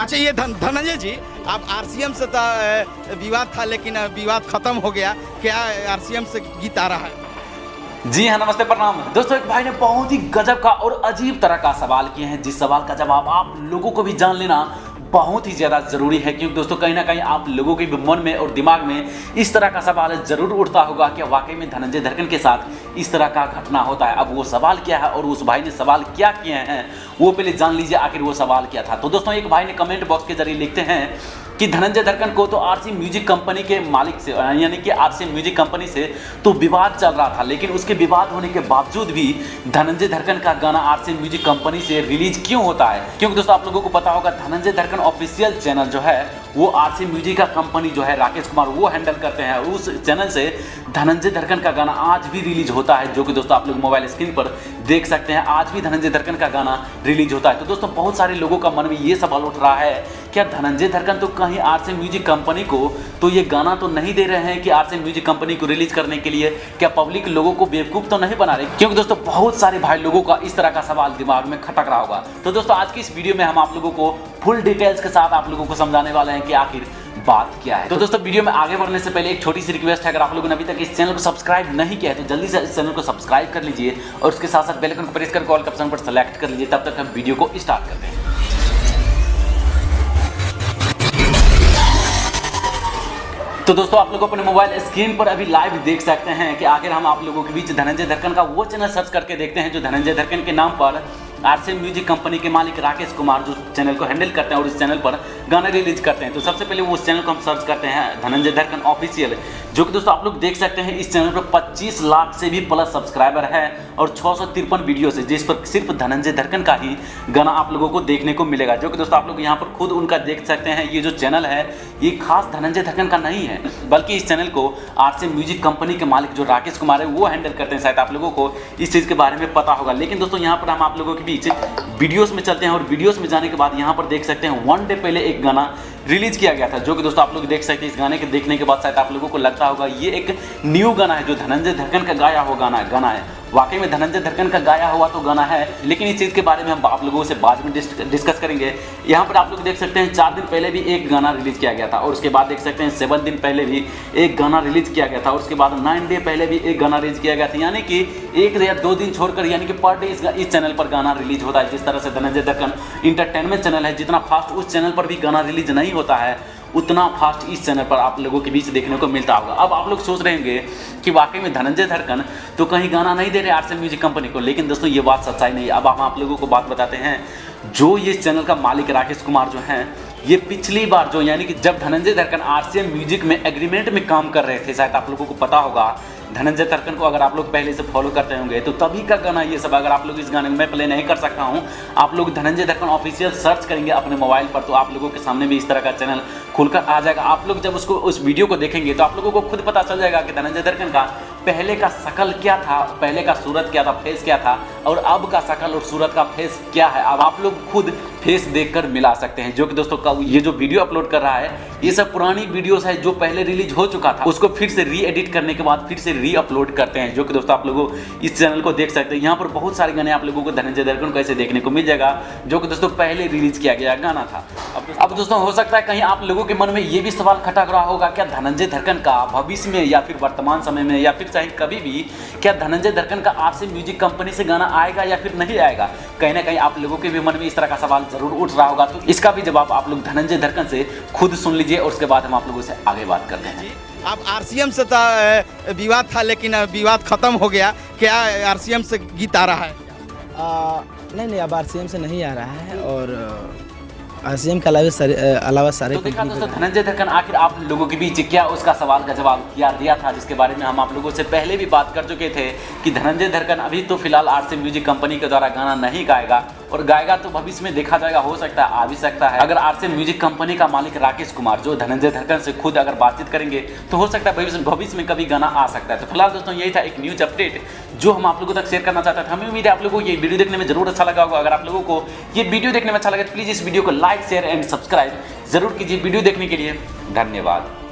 अच्छा ये धनंजय जी, आप आरसीएम से विवाद था लेकिन विवाद खत्म हो गया, क्या आरसीएम से गीत आ रहा है? जी हाँ, नमस्ते, प्रणाम दोस्तों। एक भाई ने बहुत ही गजब का और अजीब तरह का सवाल किए हैं, जिस सवाल का जवाब आप लोगों को भी जान लेना बहुत ही ज़्यादा ज़रूरी है, क्योंकि दोस्तों कहीं ना कहीं आप लोगों के भी मन में और दिमाग में इस तरह का सवाल ज़रूर उठता होगा कि वाकई में धनंजय धड़कन के साथ इस तरह का घटना होता है। अब वो सवाल क्या है और उस भाई ने सवाल क्या किए हैं वो पहले जान लीजिए, आखिर वो सवाल क्या था। तो दोस्तों एक भाई ने कमेंट बॉक्स के जरिए लिखते हैं कि धनंजय धड़कन को तो आरसी म्यूजिक कंपनी के मालिक से यानी कि आरसी म्यूजिक कंपनी से तो विवाद चल रहा था, लेकिन उसके विवाद होने के बावजूद भी धनंजय धड़कन का गाना आरसी म्यूजिक कंपनी से रिलीज क्यों होता है? क्योंकि दोस्तों आप लोगों को पता होगा धनंजय धड़कन ऑफिशियल चैनल जो है वो आरसी म्यूजिक का कंपनी जो है राकेश कुमार वो हैंडल करते हैं। उस चैनल से धनंजय धड़कन का गाना आज भी रिलीज होता है, जो कि दोस्तों आप लोग मोबाइल स्क्रीन पर देख सकते हैं। आज भी धनंजय धड़कन का गाना रिलीज होता है। तो दोस्तों बहुत सारे लोगों का मन में ये सवाल उठ रहा है, क्या धनंजय धड़कन तो कहीं आरसी म्यूजिक कंपनी को तो ये गाना तो नहीं दे रहे हैं कि आरसी म्यूजिक कंपनी को रिलीज करने के लिए? क्या पब्लिक लोगों को बेवकूफ तो नहीं बना रहे? क्योंकि दोस्तों बहुत सारे भाई लोगों का इस तरह का सवाल दिमाग में खटक रहा होगा। तो दोस्तों आज की इस वीडियो में हम आप लोगों को फुल डिटेल्स के साथ आप लोगों को समझाने वाले हैं कि आखिर बात क्या है। तो दोस्तों वीडियो में आगे बढ़ने से पहले एक छोटी सी रिक्वेस्ट है, अगर आप लोगों ने अभी तक इस चैनल को सब्सक्राइब नहीं किया है तो जल्दी से इस चैनल को सब्सक्राइब कर लीजिए और उसके साथ साथ बेल आइकन को प्रेस करके ऑल का ऑप्शन पर सेलेक्ट कर लीजिए। तब तक हम वीडियो को स्टार्ट करते हैं। तो दोस्तों आप लोग अपने मोबाइल स्क्रीन पर अभी लाइव देख सकते हैं कि आखिर हम आप लोगों के बीच धनंजय धड़कन का वो चैनल सर्च करके देखते हैं जो धनंजय धड़कन के नाम पर आरसी म्यूजिक कंपनी के मालिक राकेश कुमार जो चैनल को हैंडल करते हैं और इस चैनल पर गाना रिलीज करते हैं। तो सबसे पहले वो उस चैनल को हम सर्च करते हैं धनंजय धड़कन ऑफिशियल, जो कि दोस्तों आप लोग देख सकते हैं इस चैनल पर 25 लाख से भी प्लस सब्सक्राइबर है और 653 वीडियो है जिस पर सिर्फ धनंजय धड़कन का ही गाना आप लोगों को देखने को मिलेगा। जो कि दोस्तों आप लोग यहाँ पर खुद उनका देख सकते हैं, ये जो चैनल है ये खास धनंजय धड़कन का नहीं है, बल्कि इस चैनल को आरसी म्यूजिक कंपनी के मालिक जो राकेश कुमार है वो हैंडल करते हैं। शायद आप लोगों को इस चीज़ के बारे में पता होगा, लेकिन दोस्तों यहाँ पर हम आप लोगों के बीच वीडियोस में चलते हैं और वीडियोस में जाने के बाद यहाँ पर देख सकते हैं 1 डे पहले एक गाना रिलीज किया गया था, जो कि दोस्तों आप लोग देख सकते हैं। इस गाने के देखने के बाद शायद आप लोगों को लगता होगा ये एक न्यू गाना है जो धनंजय धड़कन का गाया हुआ गाना है। वाकई में धनंजय धड़कन का गाया हुआ तो गाना है, लेकिन इस चीज़ के बारे में हम आप लोगों से बाद में डिस्कस करेंगे। यहाँ पर आप लोग देख सकते हैं 4 दिन पहले भी एक गाना रिलीज किया गया था और उसके बाद देख सकते हैं 7 दिन पहले भी एक गाना रिलीज किया गया था और उसके बाद 9 डे पहले भी एक गाना रिलीज किया गया था। यानी कि 1 या 2 दिन छोड़कर यानी कि पर डे इस चैनल पर गाना रिलीज होता है। जिस तरह से धनंजय धड़कन इंटरटेनमेंट चैनल है, जितना फास्ट उस चैनल पर भी गाना रिलीज नहीं होता है उतना फास्ट इस चैनल पर आप लोगों के बीच देखने को मिलता होगा। अब आप लोग सोच रहे होंगे कि वाकई में धनंजय धड़कन तो कहीं गाना नहीं दे रहे आरसी म्यूजिक कंपनी को, लेकिन दोस्तों ये बात सच्चाई नहीं है। अब हम आप लोगों को बात बताते हैं, जो ये चैनल का मालिक राकेश कुमार जो हैं ये पिछली बार जो यानी कि जब धनंजय धड़कन आरसीएम म्यूजिक में एग्रीमेंट में काम कर रहे थे, शायद आप लोगों को पता होगा धनंजय धड़कन को अगर आप लोग पहले से फॉलो करते होंगे तो तभी का गाना ये सब। अगर आप लोग इस गाने में मैं प्ले नहीं कर सकता हूँ, आप लोग धनंजय धड़कन ऑफिशियल सर्च करेंगे अपने मोबाइल पर तो आप लोगों के सामने भी इस तरह का चैनल खुलकर आ जाएगा। आप लोग जब उसको उस वीडियो को देखेंगे तो आप लोगों को खुद पता चल जाएगा कि धनंजय धड़कन का पहले का शकल क्या था, पहले का सूरत क्या था, फेस क्या था और अब का शकल और सूरत का फेस क्या है। अब आप लोग खुद फेस देखकर मिला सकते हैं। जो कि दोस्तों ये जो वीडियो अपलोड कर रहा है ये सब पुरानी वीडियोस है जो पहले रिलीज हो चुका था, उसको फिर से री एडिट करने के बाद फिर से री अपलोड करते हैं। जो कि दोस्तों आप लोगों इस चैनल को देख सकते हैं, यहाँ पर बहुत सारे गाने आप लोगों को धनंजय धड़कन को ऐसे देखने को मिल जाएगा जो कि दोस्तों पहले रिलीज किया गया गाना था। अब दोस्तों हो सकता है कहीं आप लोगों के मन में ये भी सवाल खटक रहा होगा, क्या धनंजय धड़कन का भविष्य में या फिर वर्तमान समय में या फिर चाहे कभी भी क्या धनंजय धड़कन का आरसी म्यूजिक कंपनी से गाना आएगा या फिर नहीं आएगा? कहीं ना कहीं आप लोगों के भी मन में इस तरह का सवाल जरूर उठ रहा होगा। तो इसका भी जवाब आप लोग धनंजय धड़कन से खुद सुन लीजिए और उसके बाद हम आप लोगों से आगे बात करते हैं। अब आरसीएम से विवाद था लेकिन विवाद खत्म हो गया, क्या आरसीएम से गीत आ रहा है? नहीं, अब आरसीएम से नहीं आ रहा है और आरसीएम के अलावा सारे तो देखा दोस्तों धनंजय धड़कन आखिर आप लोगों के बीच क्या उसका सवाल का जवाब क्या दिया था, जिसके बारे में हम आप लोगों से पहले भी बात कर चुके थे कि धनंजय धड़कन अभी तो फिलहाल आरसी म्यूजिक कंपनी के द्वारा गाना नहीं गाएगा और गाएगा तो भविष्य में देखा जाएगा, हो सकता है आ भी सकता है। अगर आरसी म्यूजिक कंपनी का मालिक राकेश कुमार जो धनंजय धड़कन से खुद अगर बातचीत करेंगे तो हो सकता है भविष्य में कभी गाना आ सकता है। तो फिलहाल दोस्तों यही था एक न्यूज अपडेट जो हम आप लोगों तक शेयर करना चाहता था। हमें उम्मीद है आप लोगों को ये वीडियो देखने में जरूर अच्छा लगा होगा। अगर आप लोगों को ये वीडियो देखने में अच्छा लगा तो प्लीज इस वीडियो को लाइक शेयर एंड सब्सक्राइब जरूर कीजिए। वीडियो देखने के लिए धन्यवाद।